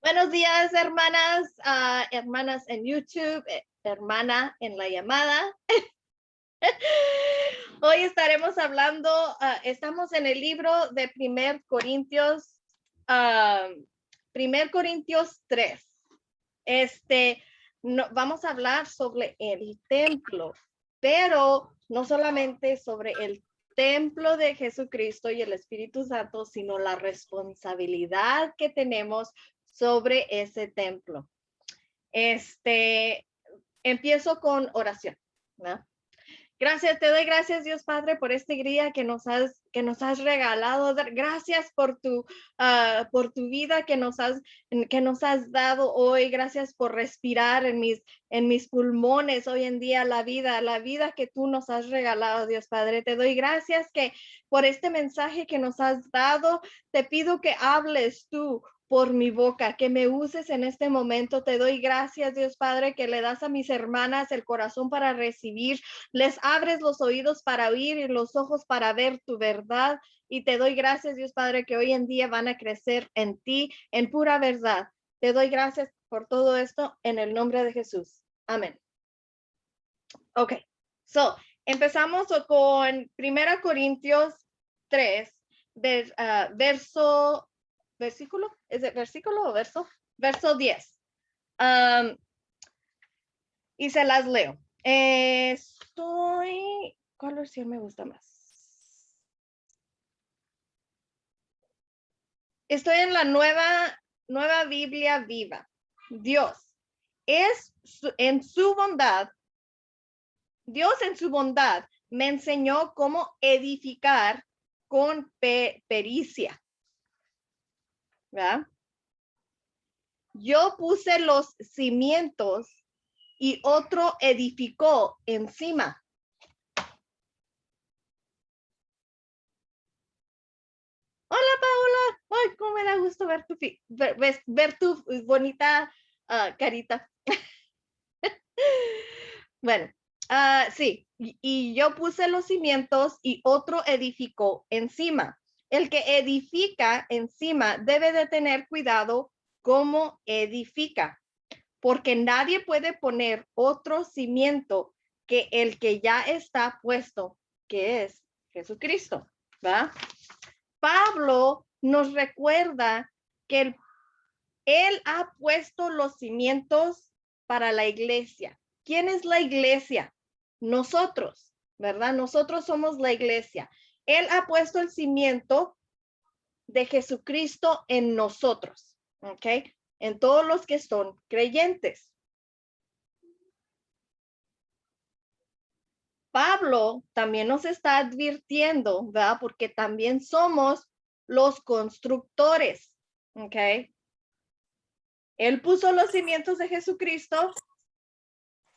Buenos días, hermanas, hermanas en YouTube, hermana en la llamada. Hoy estaremos hablando, estamos en el libro de 1 Corintios, 1 Corintios 3. Vamos a hablar sobre el templo, pero no solamente sobre el templo de Jesucristo y el Espíritu Santo, sino la responsabilidad que tenemos sobre ese templo. Empiezo con oración, ¿no? Gracias, te doy gracias, Dios Padre, por este día que nos has regalado. Gracias por tu vida que nos has dado hoy. Gracias por respirar en mis pulmones hoy en día, la vida que tú nos has regalado, Dios Padre. Te doy gracias que por este mensaje que nos has dado, te pido que hables tú por mi boca, que me uses en este momento. Te doy gracias, Dios Padre, que le das a mis hermanas el corazón para recibir, les abres los oídos para oír y los ojos para ver tu verdad. Y te doy gracias, Dios Padre, que hoy en día van a crecer en ti, en pura verdad. Te doy gracias por todo esto en el nombre de Jesús. Amén. Ok, so empezamos con 1 Corintios 3, versículo, ¿es el versículo o verso? Verso 10. Y se las leo. ¿Cuál versión me gusta más? Estoy en la nueva Biblia viva. Dios en su bondad me enseñó cómo edificar con pericia. ¿Verdad? Yo puse los cimientos y otro edificó encima. Hola, Paola. Ay, cómo me da gusto ver tu bonita carita. Bueno, sí, y yo puse los cimientos y otro edificó encima. El que edifica encima debe de tener cuidado cómo edifica, porque nadie puede poner otro cimiento que el que ya está puesto, que es Jesucristo, ¿va? Pablo nos recuerda que él ha puesto los cimientos para la iglesia. ¿Quién es la iglesia? Nosotros, ¿verdad? Nosotros somos la iglesia. Él ha puesto el cimiento de Jesucristo en nosotros, ¿ok? En todos los que son creyentes. Pablo también nos está advirtiendo, ¿verdad? Porque también somos los constructores, ¿ok? Él puso los cimientos de Jesucristo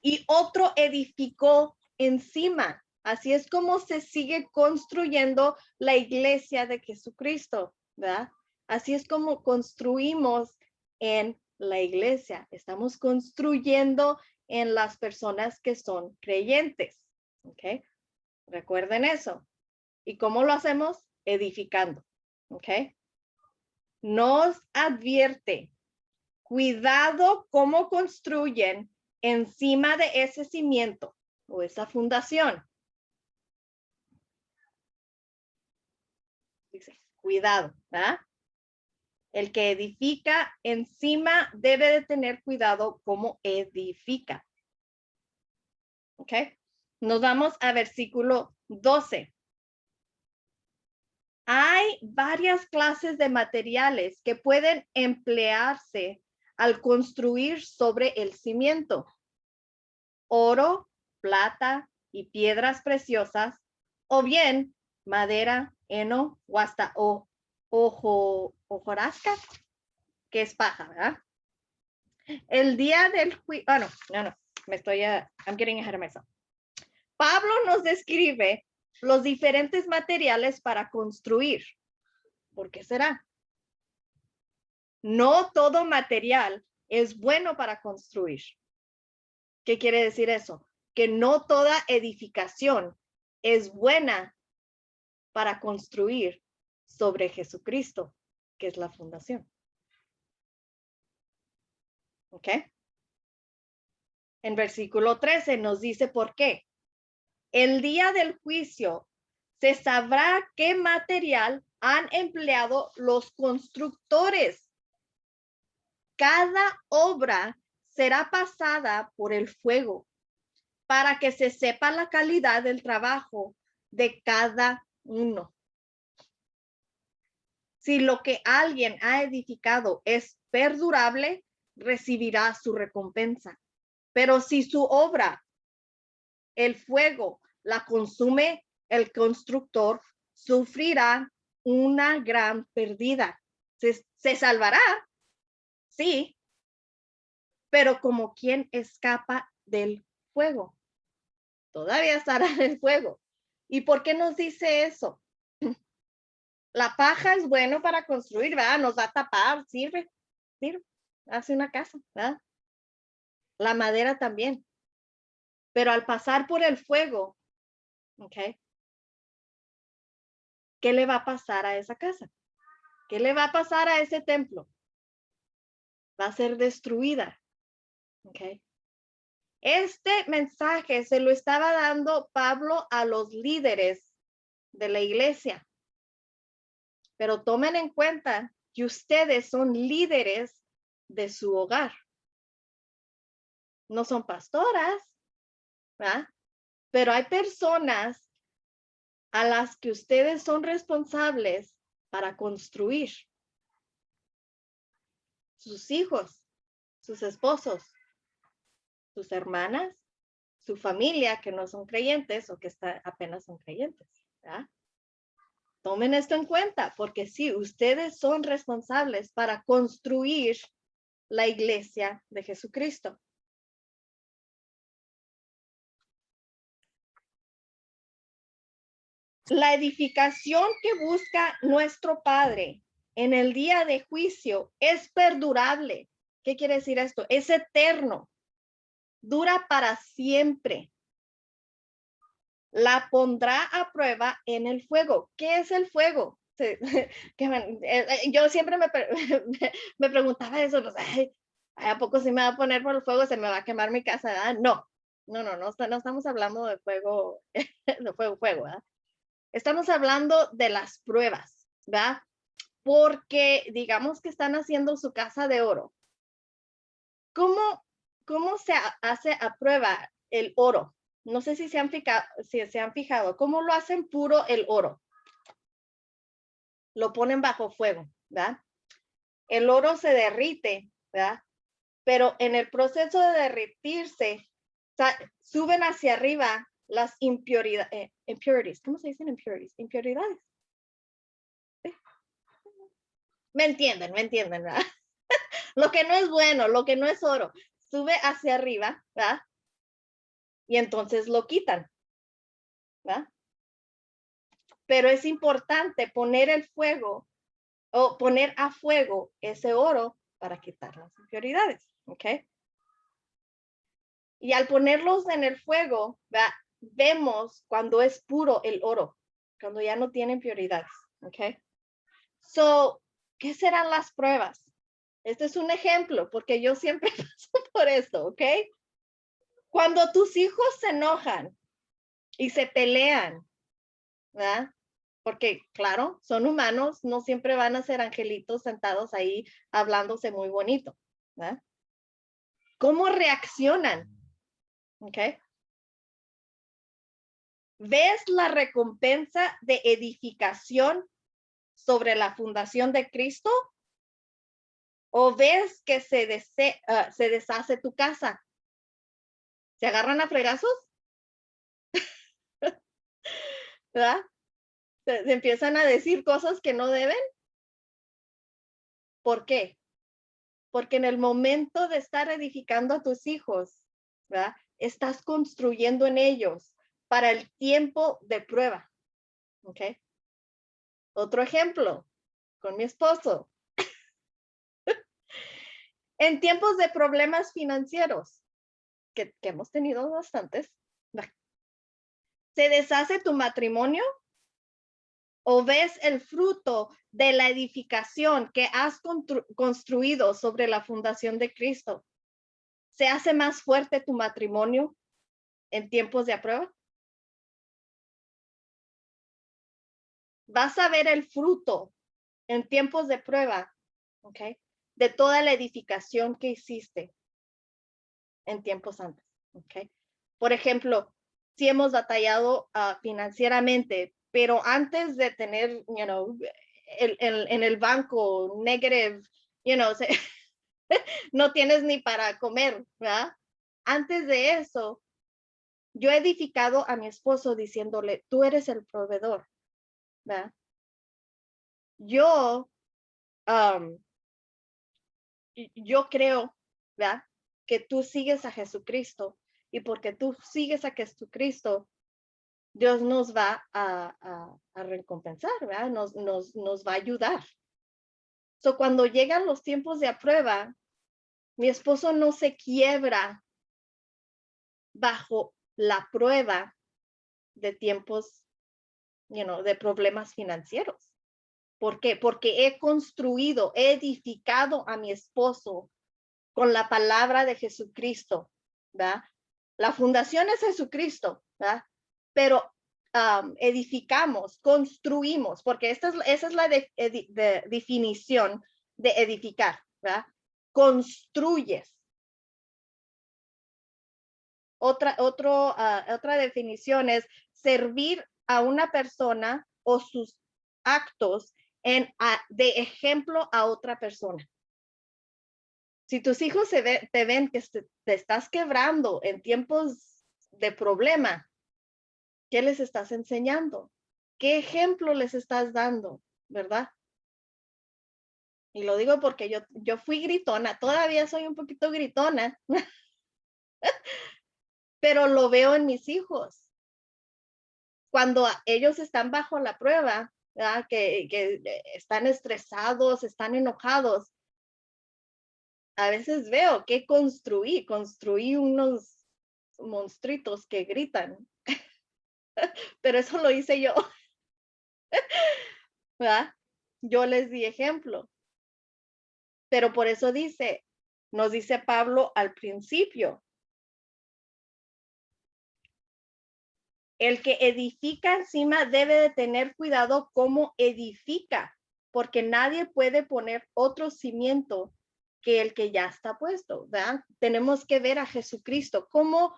y otro edificó encima. Así es como se sigue construyendo la iglesia de Jesucristo, ¿verdad? Así es como construimos en la iglesia. Estamos construyendo en las personas que son creyentes, ¿ok? Recuerden eso. ¿Y cómo lo hacemos? Edificando, ¿ok? Nos advierte, cuidado cómo construyen encima de ese cimiento o esa fundación. Dice, cuidado, ¿verdad? El que edifica encima debe de tener cuidado cómo edifica. ¿Ok? Nos vamos a versículo 12. Hay varias clases de materiales que pueden emplearse al construir sobre el cimiento. Oro, plata y piedras preciosas, o bien madera, heno o hasta hojarasca, que es paja, ¿verdad? El día del juicio, I'm getting ahead of myself. Pablo nos describe los diferentes materiales para construir. ¿Por qué será? No todo material es bueno para construir. ¿Qué quiere decir eso? Que no toda edificación es buena para construir sobre Jesucristo, que es la fundación. ¿Ok? En versículo 13 nos dice por qué. El día del juicio se sabrá qué material han empleado los constructores. Cada obra será pasada por el fuego para que se sepa la calidad del trabajo de cada uno. Si lo que alguien ha edificado es perdurable, recibirá su recompensa. Pero si su obra, el fuego, la consume, el constructor sufrirá una gran pérdida. Se salvará, sí, pero como quien escapa del fuego. Todavía estará en el fuego. ¿Y por qué nos dice eso? La paja es bueno para construir, ¿verdad? Nos va a tapar, sirve, hace una casa, ¿verdad? La madera también. Pero al pasar por el fuego, ¿ok? ¿Qué le va a pasar a esa casa? ¿Qué le va a pasar a ese templo? Va a ser destruida, ¿ok? Este mensaje se lo estaba dando Pablo a los líderes de la iglesia. Pero tomen en cuenta que ustedes son líderes de su hogar. No son pastoras, ¿verdad? Pero hay personas a las que ustedes son responsables para construir. Sus hijos, sus esposos, sus hermanas, su familia que no son creyentes o que apenas son creyentes, ¿verdad? Tomen esto en cuenta, porque sí, ustedes son responsables para construir la iglesia de Jesucristo. La edificación que busca nuestro Padre en el día de juicio es perdurable. ¿Qué quiere decir esto? Es eterno. Dura para siempre. La pondrá a prueba en el fuego. ¿Qué es el fuego? Yo siempre me preguntaba eso. Pues, ¿a poco si me va a poner por el fuego se me va a quemar mi casa? No estamos hablando de fuego, de fuego, ¿verdad? Estamos hablando de las pruebas, ¿verdad? Porque digamos que están haciendo su casa de oro. ¿Cómo se hace a prueba el oro? No sé si se han fijado, ¿cómo lo hacen puro el oro? Lo ponen bajo fuego, ¿verdad? El oro se derrite, ¿verdad? Pero en el proceso de derretirse, suben hacia arriba las impurities. ¿Cómo se dicen impurities? Impuridades. Me entienden, ¿verdad? Lo que no es bueno, lo que no es oro, sube hacia arriba, ¿verdad? Y entonces lo quitan, ¿verdad? Pero es importante poner el fuego o poner a fuego ese oro para quitar las impuridades, ¿ok? Y al ponerlos en el fuego, ¿verdad? Vemos cuando es puro el oro, cuando ya no tiene impuridades, ¿ok? So, ¿qué serán las pruebas? Este es un ejemplo, porque yo siempre paso por esto, ¿ok? Cuando tus hijos se enojan y se pelean, ¿verdad? Porque, claro, son humanos, no siempre van a ser angelitos sentados ahí hablándose muy bonito, ¿verdad? ¿Cómo reaccionan? ¿Ok? ¿Ves la recompensa de edificación sobre la fundación de Cristo? ¿O ves que se deshace tu casa? ¿Se agarran a fregazos? ¿Verdad? Se empiezan a decir cosas que no deben. ¿Por qué? Porque en el momento de estar edificando a tus hijos, ¿verdad? Estás construyendo en ellos para el tiempo de prueba. ¿Ok? Otro ejemplo, con mi esposo. En tiempos de problemas financieros, que hemos tenido bastantes, ¿se deshace tu matrimonio? ¿O ves el fruto de la edificación que has construido sobre la fundación de Cristo? ¿Se hace más fuerte tu matrimonio en tiempos de prueba? Vas a ver el fruto en tiempos de prueba, ¿ok? De toda la edificación que hiciste en tiempos antes, ¿ok? Por ejemplo, si hemos batallado financieramente, pero antes de tener, en el banco negative, no tienes ni para comer, ¿verdad? Antes de eso, yo he edificado a mi esposo diciéndole, tú eres el proveedor, ¿verdad? Yo, um, yo creo, ¿verdad? Que tú sigues a Jesucristo y porque tú sigues a Jesucristo, Dios nos va a recompensar, ¿verdad? Nos va a ayudar. So, cuando llegan los tiempos de prueba, mi esposo no se quiebra bajo la prueba de tiempos, de problemas financieros. ¿Por qué? Porque he construido, he edificado a mi esposo con la palabra de Jesucristo, ¿verdad? La fundación es Jesucristo, ¿verdad? Pero edificamos, construimos, porque esa es la definición de edificar, ¿verdad? Construyes. Otra definición es servir a una persona o sus actos de ejemplo a otra persona. Si tus hijos te ven que te estás quebrando en tiempos de problema, ¿qué les estás enseñando? ¿Qué ejemplo les estás dando? ¿Verdad? Y lo digo porque yo fui gritona, todavía soy un poquito gritona, pero lo veo en mis hijos. Cuando ellos están bajo la prueba, ¿verdad? Que están estresados, están enojados, a veces veo que construí unos monstruitos que gritan, pero eso lo hice yo, ¿verdad? Yo les di ejemplo, pero por eso nos dice Pablo al principio, el que edifica encima debe de tener cuidado cómo edifica, porque nadie puede poner otro cimiento que el que ya está puesto, ¿verdad? Tenemos que ver a Jesucristo, cómo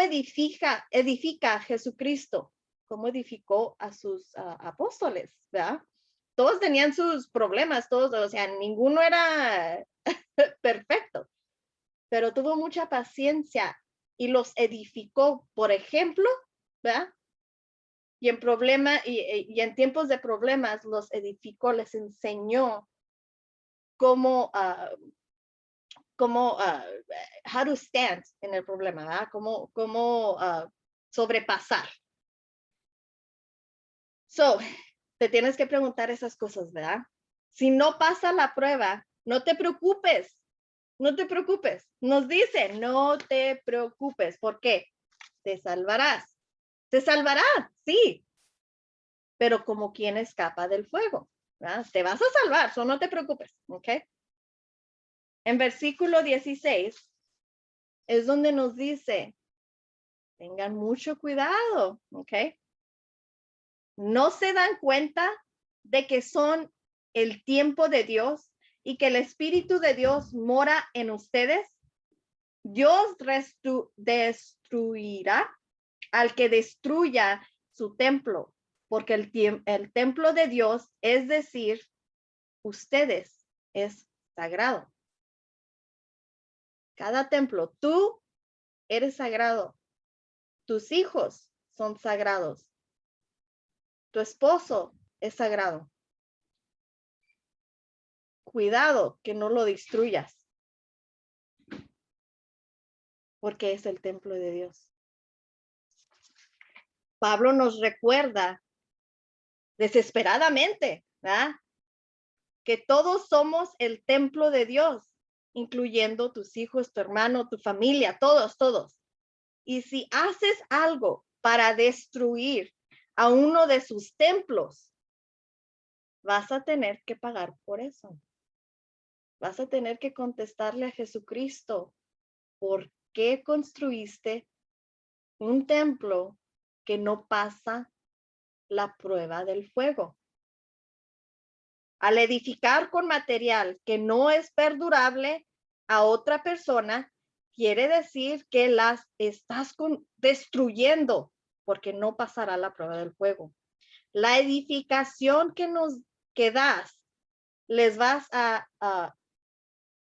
edifica a Jesucristo, cómo edificó a sus apóstoles, ¿verdad? Todos tenían sus problemas, todos, o sea, ninguno era perfecto, pero tuvo mucha paciencia y los edificó, por ejemplo, ¿verdad? Y en tiempos de problemas los edificó, les enseñó cómo, how to stand en el problema, ¿verdad? Cómo sobrepasar. So, te tienes que preguntar esas cosas, ¿verdad? Si no pasa la prueba, no te preocupes, no te preocupes. Nos dice, no te preocupes. ¿Por qué? Te salvarás. Te salvará, sí, pero como quien escapa del fuego, ¿verdad? Te vas a salvar, so no te preocupes, ¿ok? En versículo 16 es donde nos dice, tengan mucho cuidado, ¿ok? No se dan cuenta de que son el tiempo de Dios y que el Espíritu de Dios mora en ustedes. Dios destruirá al que destruya su templo, porque el templo de Dios, es decir, ustedes, es sagrado. Cada templo, tú eres sagrado, tus hijos son sagrados, tu esposo es sagrado. Cuidado que no lo destruyas, porque es el templo de Dios. Pablo nos recuerda desesperadamente, ¿verdad? Que todos somos el templo de Dios, incluyendo tus hijos, tu hermano, tu familia, todos. Y si haces algo para destruir a uno de sus templos, vas a tener que pagar por eso. Vas a tener que contestarle a Jesucristo ¿por qué construiste un templo que no pasa la prueba del fuego? Al edificar con material que no es perdurable a otra persona, quiere decir que las estás destruyendo porque no pasará la prueba del fuego. La edificación que das les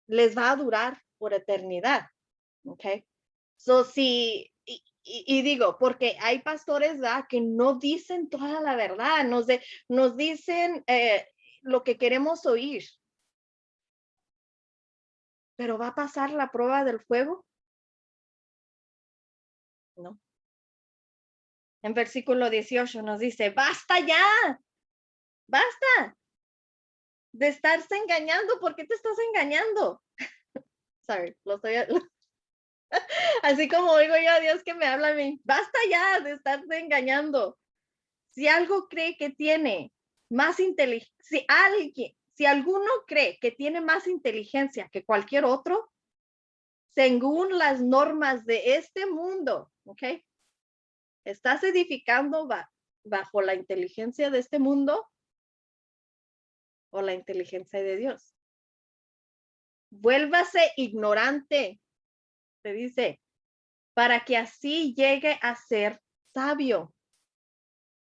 les va a durar por eternidad. Okay. So, y digo, porque hay pastores, ¿verdad?, que no dicen toda la verdad, nos dicen lo que queremos oír. ¿Pero va a pasar la prueba del fuego? No. En versículo 18 nos dice, basta ya, basta de estarse engañando. ¿Por qué te estás engañando? Sorry, así como oigo yo a Dios que me habla a mí, basta ya de estarse engañando. Si algo cree que tiene más inteligencia, si alguno cree que tiene más inteligencia que cualquier otro, según las normas de este mundo, ¿ok? ¿Estás edificando bajo la inteligencia de este mundo o la inteligencia de Dios? Vuélvase ignorante, te dice, para que así llegue a ser sabio.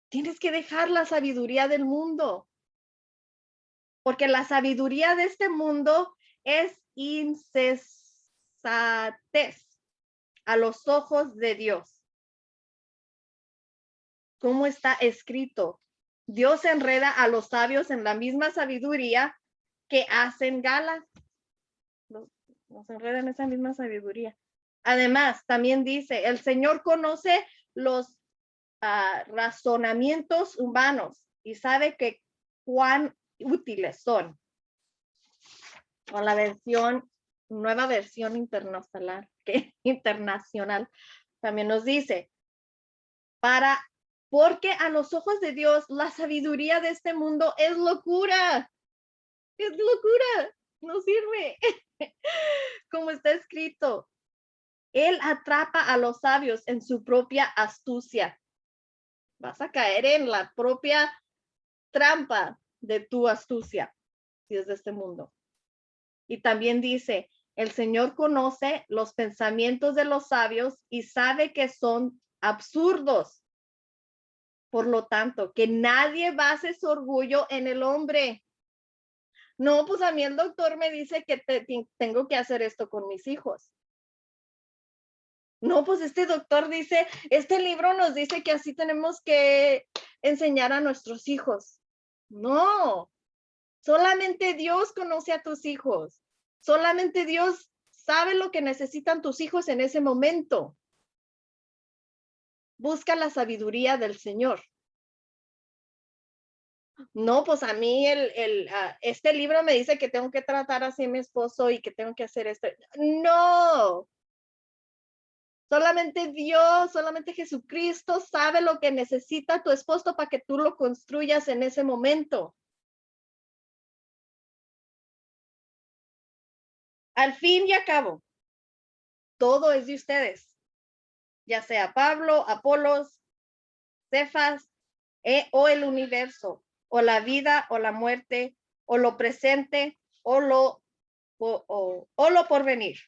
Tienes que dejar la sabiduría del mundo, porque la sabiduría de este mundo es insensatez a los ojos de Dios. ¿Cómo está escrito? Dios enreda a los sabios en la misma sabiduría que hacen gala. Nos enreda en esa misma sabiduría. Además, también dice, el Señor conoce los razonamientos humanos y sabe que cuán útiles son. Con la nueva versión internacional, también nos dice, porque a los ojos de Dios la sabiduría de este mundo es locura, no sirve. Como está escrito, Él atrapa a los sabios en su propia astucia. Vas a caer en la propia trampa de tu astucia, si es de este mundo. Y también dice, el Señor conoce los pensamientos de los sabios y sabe que son absurdos. Por lo tanto, que nadie base su orgullo en el hombre. No, pues a mí el doctor me dice que tengo que hacer esto con mis hijos. No, pues este doctor dice, este libro nos dice que así tenemos que enseñar a nuestros hijos. No, solamente Dios conoce a tus hijos. Solamente Dios sabe lo que necesitan tus hijos en ese momento. Busca la sabiduría del Señor. No, pues a mí este libro me dice que tengo que tratar así a mi esposo y que tengo que hacer esto. No. Solamente Dios, solamente Jesucristo sabe lo que necesita tu esposo para que tú lo construyas en ese momento. Al fin y al cabo, todo es de ustedes, ya sea Pablo, Apolos, Cefas, o el universo, o la vida, o la muerte, o lo presente, o lo porvenir.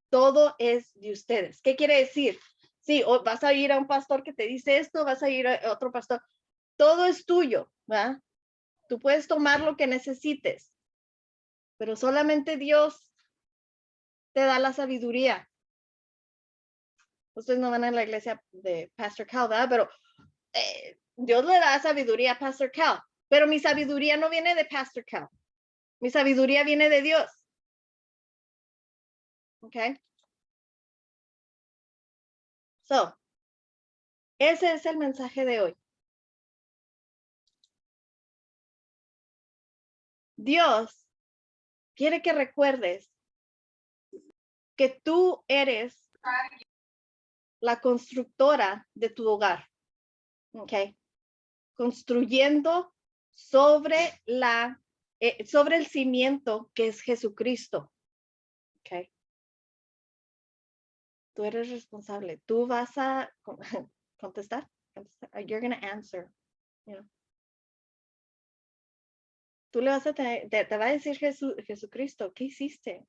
Todo es de ustedes. ¿Qué quiere decir? Sí, o vas a ir a un pastor que te dice esto, vas a ir a otro pastor. Todo es tuyo, ¿verdad? Tú puedes tomar lo que necesites, pero solamente Dios te da la sabiduría. Ustedes no van a la iglesia de Pastor Cal, ¿verdad? Pero Dios le da sabiduría a Pastor Cal, pero mi sabiduría no viene de Pastor Cal. Mi sabiduría viene de Dios. ¿Ok? So, ese es el mensaje de hoy. Dios quiere que recuerdes que tú eres la constructora de tu hogar. ¿Ok? Construyendo sobre sobre el cimiento que es Jesucristo. Okay. Tú eres responsable. Tú vas a contestar. You're going to answer. You know. Tú le vas a tener, te va a decir Jesucristo, ¿qué hiciste?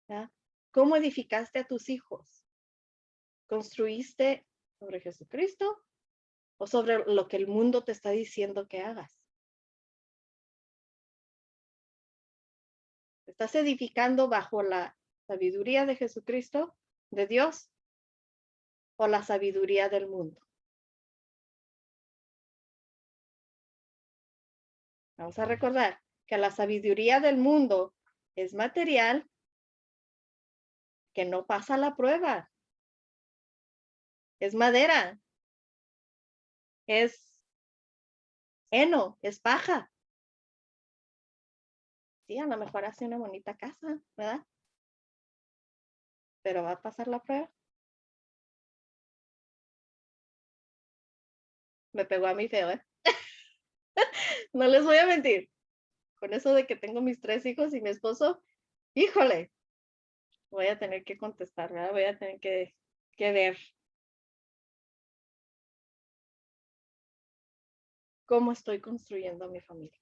¿Ya? ¿Cómo edificaste a tus hijos? ¿Construiste sobre Jesucristo o sobre lo que el mundo te está diciendo que hagas? ¿Estás edificando bajo la sabiduría de Jesucristo, de Dios, o la sabiduría del mundo? Vamos a recordar que la sabiduría del mundo es material que no pasa la prueba. Es madera. Es heno, es paja. Sí, a lo mejor hace una bonita casa, ¿verdad? Pero va a pasar la prueba. Me pegó a mí feo, ¿eh? No les voy a mentir. Con eso de que tengo mis 3 hijos y mi esposo, híjole, voy a tener que contestar, ¿verdad? Voy a tener que ver cómo estoy construyendo a mi familia.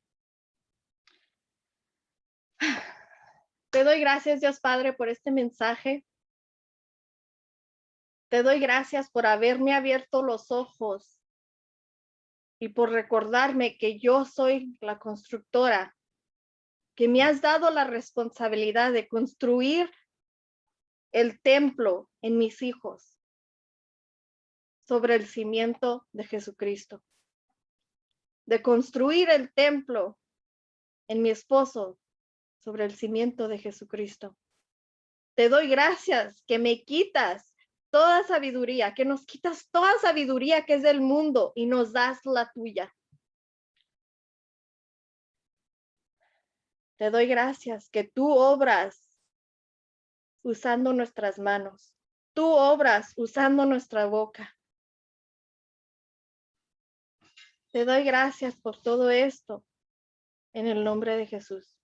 Te doy gracias, Dios Padre, por este mensaje. Te doy gracias por haberme abierto los ojos y por recordarme que yo soy la constructora, que me has dado la responsabilidad de construir el templo en mis hijos sobre el cimiento de Jesucristo, de construir el templo en mi esposo sobre el cimiento de Jesucristo. Te doy gracias que me quitas toda sabiduría, que nos quitas toda sabiduría que es del mundo y nos das la tuya. Te doy gracias que tú obras usando nuestras manos. Tú obras usando nuestra boca. Te doy gracias por todo esto en el nombre de Jesús.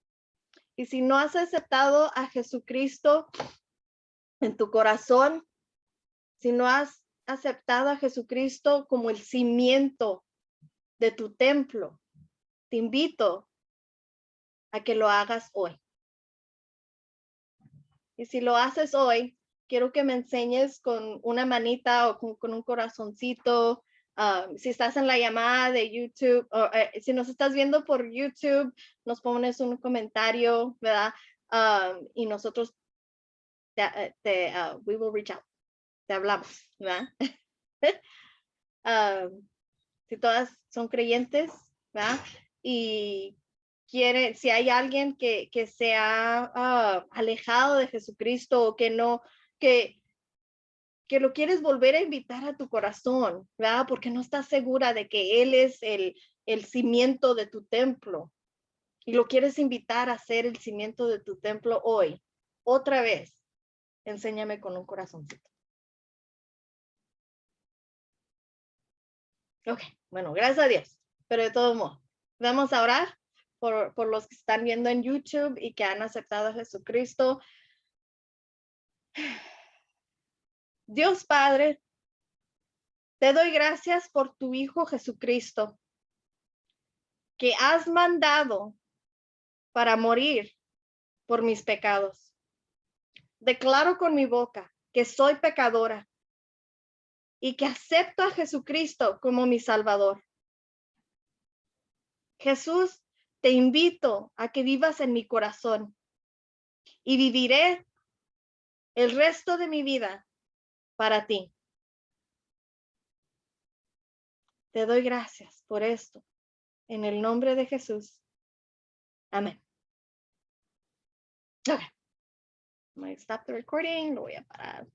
Y si no has aceptado a Jesucristo en tu corazón, si no has aceptado a Jesucristo como el cimiento de tu templo, te invito a que lo hagas hoy. Y si lo haces hoy, quiero que me enseñes con una manita o con un corazoncito. Si estás en la llamada de YouTube, o si nos estás viendo por YouTube, nos pones un comentario, ¿verdad? Y nosotros we will reach out. Te hablamos, ¿verdad? Si todas son creyentes, ¿verdad? Y si hay alguien que se ha alejado de Jesucristo o que no, que lo quieres volver a invitar a tu corazón, ¿verdad? Porque no estás segura de que Él es el cimiento de tu templo y lo quieres invitar a ser el cimiento de tu templo hoy. Otra vez, enséñame con un corazoncito. Ok, bueno, gracias a Dios. Pero de todos modos, vamos a orar por los que están viendo en YouTube y que han aceptado a Jesucristo. Dios Padre, te doy gracias por tu Hijo Jesucristo, que has mandado para morir por mis pecados. Declaro con mi boca que soy pecadora y que acepto a Jesucristo como mi Salvador. Jesús, te invito a que vivas en mi corazón y viviré el resto de mi vida para ti. Te doy gracias por esto. En el nombre de Jesús. Amén. Ok. Voy a stop the recording. Lo voy a parar.